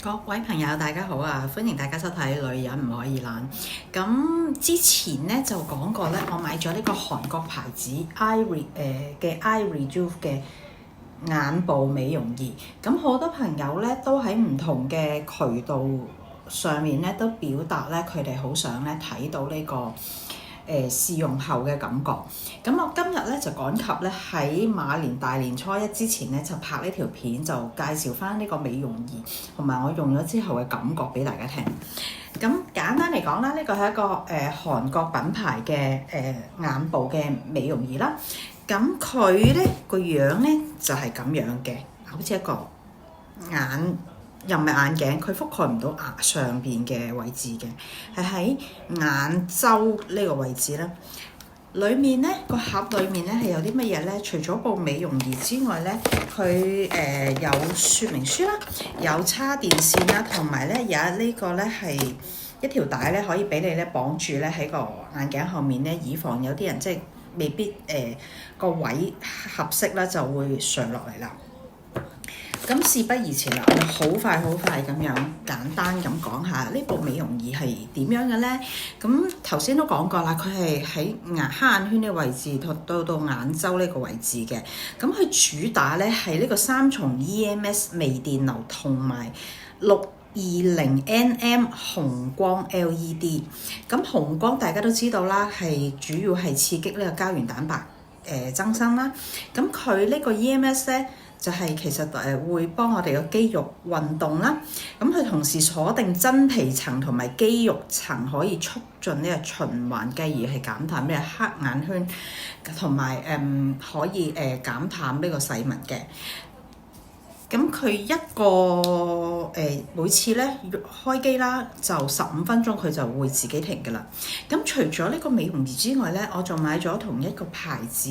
各位朋友，大家好啊！歡迎大家收睇《女人唔可以懶》。咁之前咧就講過咧，我買咗呢個韓國牌子 嘅 Eye Rejuve 嘅眼部美容儀。咁好多朋友咧都喺唔同嘅渠道上面咧都表達咧，佢哋好想咧睇到呢個試用後嘅感覺。咁我今日咧就趕及咧喺馬年大年初一之前咧就拍呢條片，就介紹翻呢個美容儀同埋我用咗之後嘅感覺俾大家聽。咁簡單嚟講啦，呢個係一個韓國品牌嘅眼部嘅美容儀啦。咁佢咧個樣咧就係咁樣嘅，好似一個眼。又唔係眼鏡，佢覆蓋唔到牙上邊嘅位置嘅，係喺眼周呢個位置啦。裡面咧個盒裡面咧係有啲乜嘢咧？除咗部美容儀之外咧，佢有說明書啦，有叉電線啦，同埋咧有呢個咧係一條帶咧可以俾你咧綁住咧喺個眼鏡後面咧，以防有啲人即係未必個位合適啦，就會上落嚟啦。咁事不宜遲啦，我哋好快咁樣簡單咁講下呢部美容儀係點樣嘅咧？咁頭先都講過啦，佢係喺黑眼圈呢個位置到眼周呢個位置嘅。咁佢主打咧係呢個3重 EMS 微電流同埋620nm 紅光 LED。咁紅光大家都知道啦，係主要係刺激呢個膠原蛋白增生啦。咁佢呢個 EMS 咧，就係其實會幫我哋個肌肉運動啦，咁佢同時鎖定真皮層同埋肌肉層，可以促進呢個循環，繼而係減淡呢個黑眼圈，同埋可以減淡呢個細紋嘅。咁佢一個每次咧開機啦，就15分鐘佢就會自己停㗎啦。咁除咗呢個美容儀之外咧，我仲買咗同一個牌子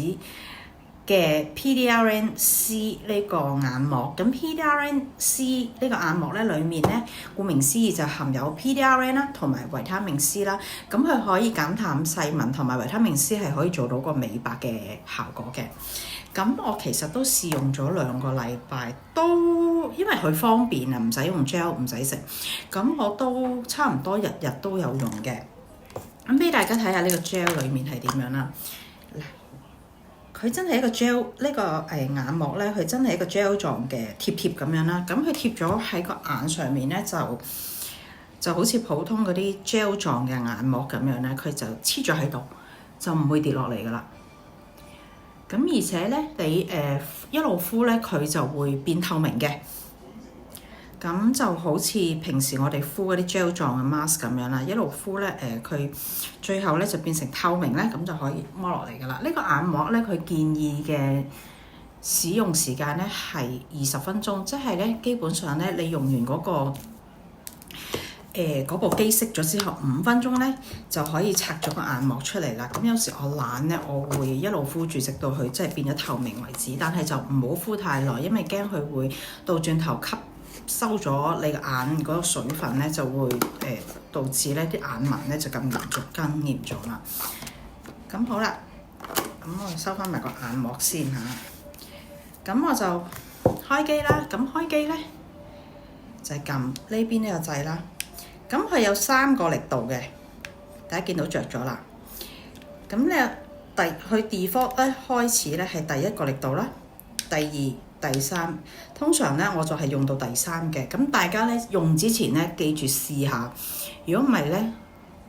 嘅 PDRN-C 呢個眼膜。咁 PDRN-C 呢個眼膜咧，裡面咧顧名思義就含有 PDRN 啦，同埋維他命 C 啦。咁佢可以減淡細紋，同埋維他命 C 係可以做到個美白嘅效果嘅。咁我其實都試用咗2個禮拜，都因為佢方便啊，唔使用 gel， 唔使食。咁我都差唔多日日都有用嘅。咁俾大家睇下呢個 gel 裡面係點樣啦。佢真係一個 gel， 呢個眼膜咧，佢真係一個 gel 狀嘅貼咁樣啦。咁佢貼咗喺個眼上面咧，就好似普通嗰啲 gel 狀嘅眼膜咁樣咧，佢就黐咗喺度，就唔會跌落嚟噶啦。咁而且咧，你一路敷咧，佢就會變透明嘅。咁就好似平時我哋敷嗰啲 gel 狀嘅 mask 咁樣啦，一路敷咧，佢最後咧就變成透明咧，咁就可以剝落嚟噶啦。呢個眼膜咧，佢建議嘅使用時間咧係20分鐘，即係咧基本上咧你用完嗰部機熄咗之後5分鐘咧就可以拆咗個眼膜出嚟啦。咁有時我懶咧，我會一路敷住直到佢即係變咗透明為止，但係就唔好敷太耐，因為驚佢會倒轉頭吸收咗你個眼嗰個水分咧，就會導致咧啲眼紋咧就更嚴重啦。咁好啦，咁我收翻埋個眼膜先嚇。咁我就開機啦。咁開機咧就係撳呢邊呢個掣啦。咁佢有3個力度嘅，大家見到着咗啦。咁咧佢 default 咧開始咧係第1個力度啦，第2、第3，通常咧我就係用到第3嘅。咁大家咧用之前咧記住試下，如果唔係咧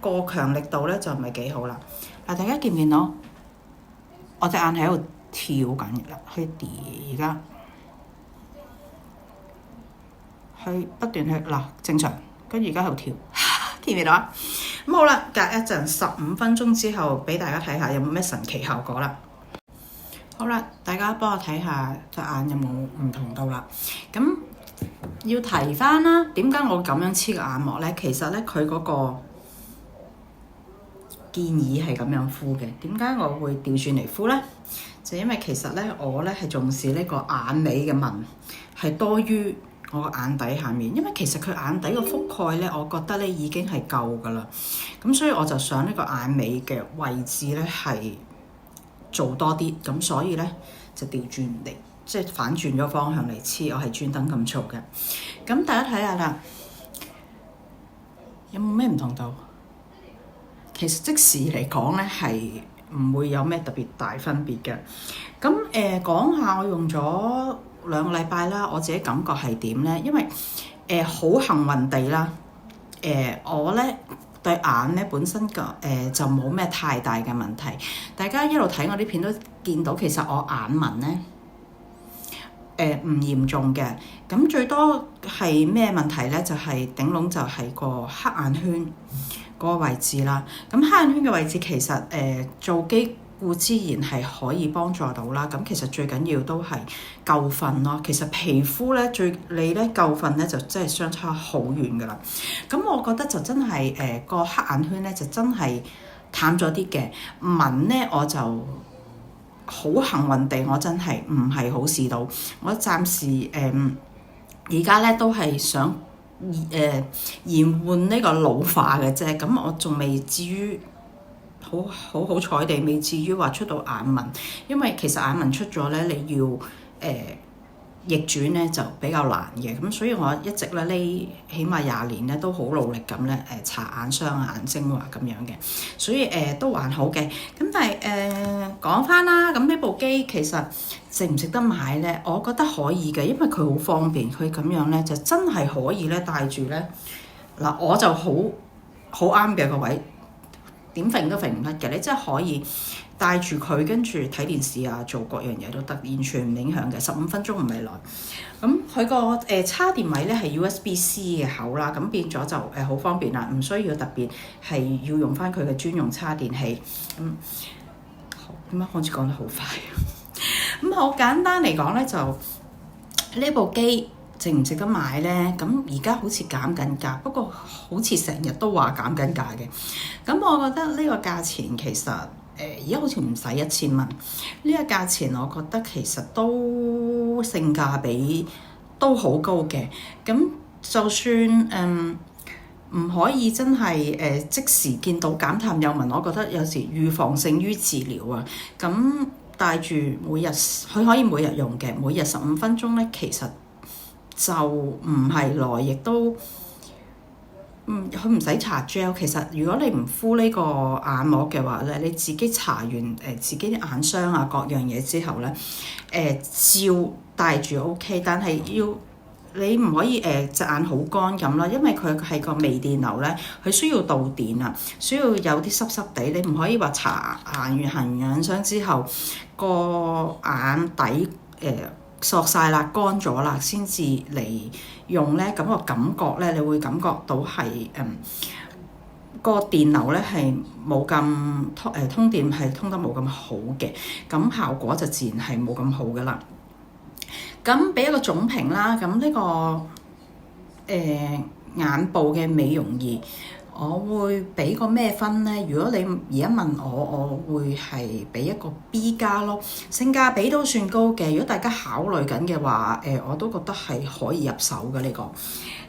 過強力度咧就唔係幾好啦。嗱，大家見唔見到我隻眼喺度跳緊啦？佢而家去不斷去嗱正常，跟住而家喺度跳，見唔見到啊？咁好啦，隔一陣15分鐘之後俾大家睇下有冇咩神奇效果啦。好啦，大家幫我睇下隻眼有冇唔同到啦。咁要提翻啦，點解我咁樣黐個眼膜咧？其實咧佢嗰個建議係咁樣敷嘅。點解我會調轉嚟敷咧？就因為其實咧我咧係重視呢個眼尾嘅紋係多於我個眼底下面，因為其實佢眼底個覆蓋咧，我覺得咧已經係夠噶啦。咁所以我就想呢個眼尾嘅位置咧係做多啲，咁所以咧就調轉嚟即係反轉咗方向嚟黐，我係專登咁做嘅。咁大家睇下啦，有冇咩唔同到？其實即時嚟講咧，係唔會有咩特別大分別嘅。咁講下我用咗2個禮拜啦，我自己感覺係點咧？因為好幸運地啦，我咧對眼咧本身個就冇咩太大嘅問題。大家一路睇我啲片都見到，其實我眼紋咧唔嚴重嘅。咁最多係咩問題咧？就係頂籠就係個黑眼圈嗰個位置啦。咁黑眼圈嘅位置其實做肌固之然係可以幫助到啦。咁其實最緊要都係夠瞓咯。其實皮膚咧你咧夠瞓咧就真係相差好遠噶啦。咁我覺得就真係個黑眼圈咧就真係淡咗啲嘅。紋咧我就好幸運地我真係唔係好試到。我暫時而家咧都係想延緩呢個老化嘅啫。咁我仲未至於好彩地未至於話出到眼紋，因為其實眼紋出咗咧，你要逆轉咧就比較難嘅。咁所以我一直咧呢起碼20年咧都好努力咁咧搽眼霜啊、眼精華咁樣嘅，所以都還好嘅。咁但係講翻啦，咁呢部機其實值唔值得買咧？我覺得可以嘅，因為佢好方便，佢咁樣咧就真係可以咧帶住咧嗱，我就好啱嘅個位。點揈都揈唔甩嘅，你真係可以帶住佢，跟住睇電視啊，做各樣嘢都得，完全唔影響嘅。15分鐘唔係耐。咁佢個插電位咧係 USB-C 嘅口啦，咁變咗就好方便啦，唔需要特別係要用翻佢嘅專用插電器。點解好似講得好快？咁好簡單嚟講咧，就呢部機值唔值得買咧？咁而家好似減緊價，不過好似成日都話減緊價嘅。咁我覺得呢個價錢其實而家好似唔使1000蚊。呢個價錢我覺得其實都性價比都好高嘅。咁就算唔可以真係即時見到減淡幼紋，我覺得有時預防勝於治療啊。咁帶住佢可以每日用嘅，每日15分鐘咧，其實就唔係耐，亦都佢唔使搽 gel。其實如果你唔敷呢個眼膜嘅話咧，你自己搽完自己啲眼霜啊各樣嘢之後咧，照戴住 OK。但係你唔可以隻眼好乾咁啦，因為佢係個微電流咧，佢需要導電啊，需要有啲濕濕地。你唔可以話行完眼霜之後個眼底索晒啦、乾咗啦，先至嚟用咧，咁個感覺咧，你會感覺到係個電流咧係冇咁通電係通得冇咁好嘅，咁效果就自然係冇咁好噶啦。咁俾一個總評啦，咁呢個眼部嘅美容儀，我會俾個咩分呢？如果你而家問我，我會係俾一個 B 加咯，性價比都算高嘅。如果大家考慮緊嘅話，我都覺得係可以入手嘅呢個。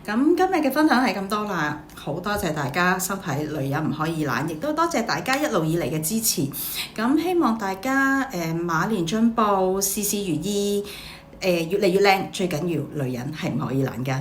咁今日嘅分享係咁多啦，好多謝大家收睇《女人唔可以懶》，亦都多謝大家一路以嚟嘅支持。咁希望大家馬年進步，事事如意，越嚟越靚。最緊要女人係唔可以懶㗎。